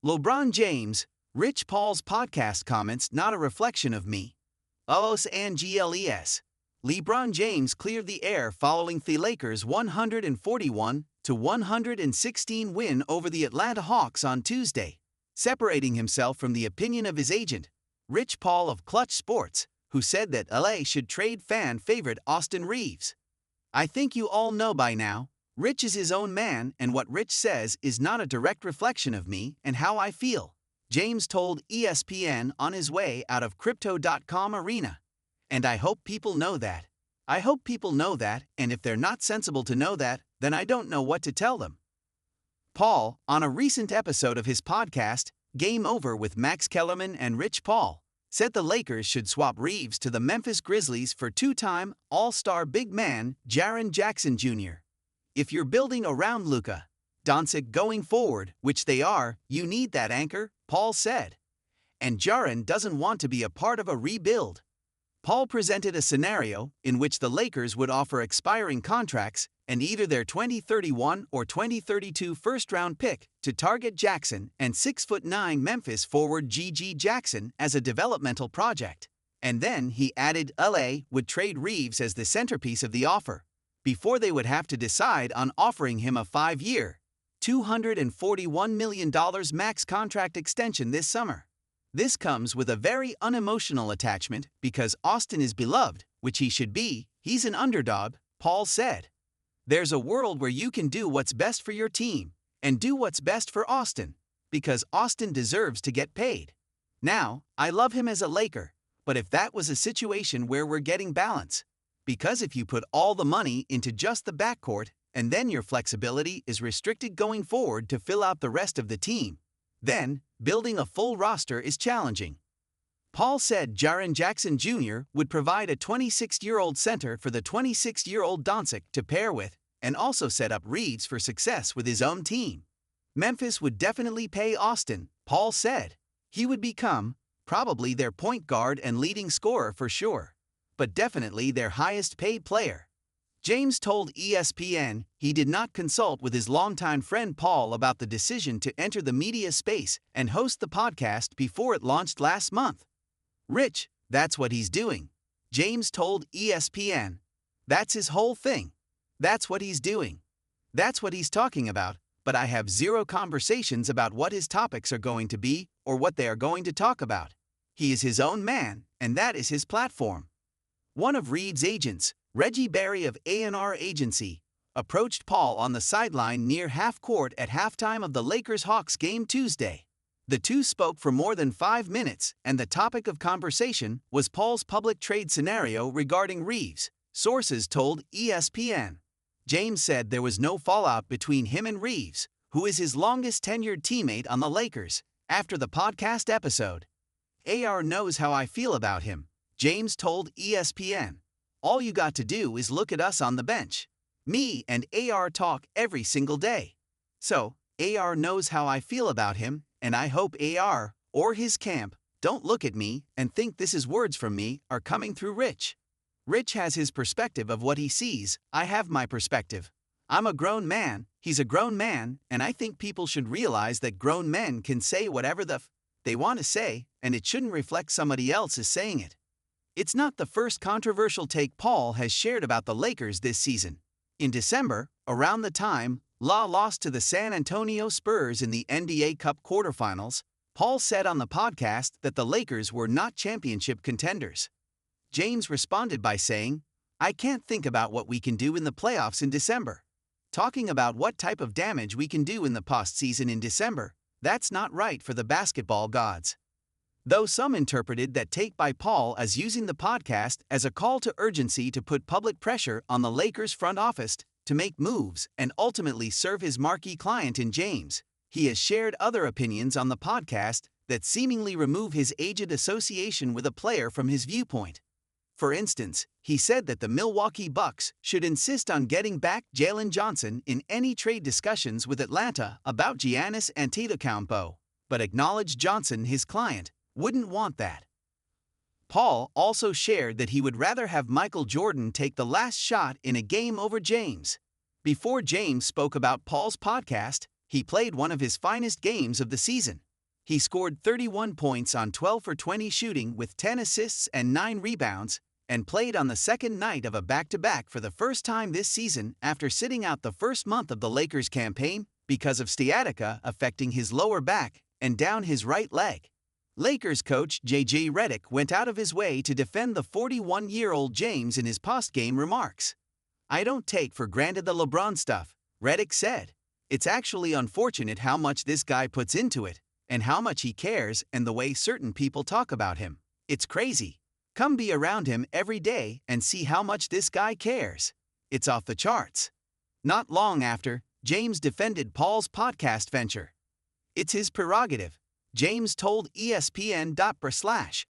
LeBron James Rich Paul's podcast comments not a reflection of me. ANGELES LeBron James cleared the air following theLakers' 141-116 win over the Atlanta Hawks on Tuesday, separating himself from the opinion of his agent, Rich Paul of Klutch Sports, who said that LA should trade fan favorite Austin Reaves. I think you all know by now, Rich is his own man, and what Rich says is not a direct reflection of me and how I feel, James told ESPN on his way out of Crypto.com arena. And I hope people know that. I hope people know that, and if they're not sensible to know that, then I don't know what to tell them. Paul, on a recent episode of his podcast, Game Over with Max Kellerman and Rich Paul, said the Lakers should swap Reaves to the Memphis Grizzlies for two-time All-Star big man Jaren Jackson Jr. If you're building around Luka Doncic going forward, which they are, you need that anchor, Paul said. And Jaren doesn't want to be a part of a rebuild. Paul presented a scenario in which the Lakers would offer expiring contracts and either their 2031 or 2032 first-round pick to target Jackson and 6'9" Memphis forward G.G. Jackson as a developmental project. And then he added LA would trade Reaves as the centerpiece of the offer, before they would have to decide on offering him a 5-year, $241 million max contract extension this summer. This comes with a very unemotional attachment because Austin is beloved, which he should be. He's an underdog, Paul said. There's a world where you can do what's best for your team and do what's best for Austin, because Austin deserves to get paid. Now, I love him as a Laker, but if that was a situation where we're getting balance, because if you put all the money into just the backcourt and then your flexibility is restricted going forward to fill out the rest of the team, then building a full roster is challenging. Paul said Jaren Jackson Jr. would provide a 26-year-old center for the 26-year-old Doncic to pair with, and also set up Reaves for success with his own team. Memphis would definitely pay Austin, Paul said. He would become, probably their point guard and leading scorer for sure, but definitely their highest paid player. James told ESPN he did not consult with his longtime friend Paul about the decision to enter the media space and host the podcast before it launched last month. Rich, that's what he's doing, James told ESPN. That's his whole thing. That's what he's doing. That's what he's talking about, but I have zero conversations about what his topics are going to be or what they are going to talk about. He is his own man, and that is his platform. One of Reaves' agents, Reggie Berry of A&R Agency, approached Paul on the sideline near half-court at halftime of the Lakers-Hawks game Tuesday. The two spoke for more than 5 minutes, and the topic of conversation was Paul's public trade scenario regarding Reaves, sources told ESPN. James said there was no fallout between him and Reaves, who is his longest-tenured teammate on the Lakers, after the podcast episode. AR knows how I feel about him, James told ESPN. All you got to do is look at us on the bench. Me and AR talk every single day. So, AR knows how I feel about him, and I hope AR, or his camp, don't look at me and think this is words from me are coming through Rich. Rich has his perspective of what he sees, I have my perspective. I'm a grown man, he's a grown man, and I think people should realize that grown men can say whatever they want to say, and it shouldn't reflect somebody else is saying it. It's not the first controversial take Paul has shared about the Lakers this season. In December, around the time La lost to the San Antonio Spurs in the NBA Cup quarterfinals, Paul said on the podcast that the Lakers were not championship contenders. James responded by saying, "I can't think about what we can do in the playoffs in December. Talking about what type of damage we can do in the postseason in December, that's not right for the basketball gods." Though some interpreted that take by Paul as using the podcast as a call to urgency to put public pressure on the Lakers front office to make moves and ultimately serve his marquee client in James, he has shared other opinions on the podcast that seemingly remove his aged association with a player from his viewpoint. For instance, he said that the Milwaukee Bucks should insist on getting back Jalen Johnson in any trade discussions with Atlanta about Giannis Antetokounmpo, but acknowledged Johnson, his client, wouldn't want that. Paul also shared that he would rather have Michael Jordan take the last shot in a game over James. Before James spoke about Paul's podcast, he played one of his finest games of the season. He scored 31 points on 12 for 20 shooting with 10 assists and 9 rebounds, and played on the second night of a back-to-back for the first time this season after sitting out the first month of the Lakers campaign because of sciatica affecting his lower back and down his right leg. Lakers coach J.J. Redick went out of his way to defend the 41-year-old James in his post-game remarks. "I don't take for granted the LeBron stuff," Redick said. "It's actually unfortunate how much this guy puts into it, and how much he cares and the way certain people talk about him. It's crazy. Come be around him every day and see how much this guy cares. It's off the charts." Not long after, James defended Paul's podcast venture. "It's his prerogative," James told ESPN.